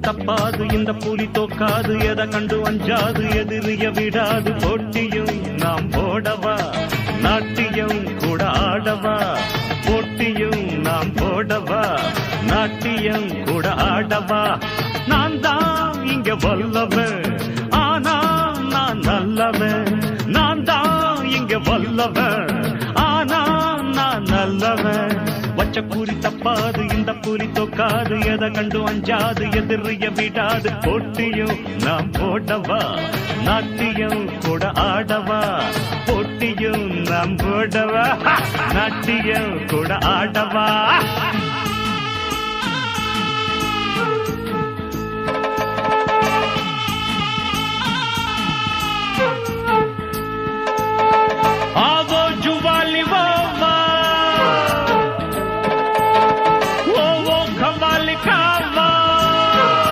தப்பாது இந்த புலி தோக்காது எதை கண்டு அஞ்சாது எதிரிய விடாது போட்டியும் நாம் போடவா நாட்டியம் கூட ஆடவா போட்டியும் நாம் போடவா நாட்டியம் கூட ஆடவா நான் தான் இங்க வல்லவன் ஆனா நான் நல்லவன் நான் தான் இங்க வல்லவன் ஆனா நான் நல்லவன் வச்ச கூறி தப்பாது இந்த புலி தோக்காது எதை கண்டு அஞ்சாது எதிரிய விடாது போட்டியும் நாம் போடவா நாட்டியம் கூட ஆடவா போட்டியும் நாம் போடவா நாட்டியம் கூட ஆடவா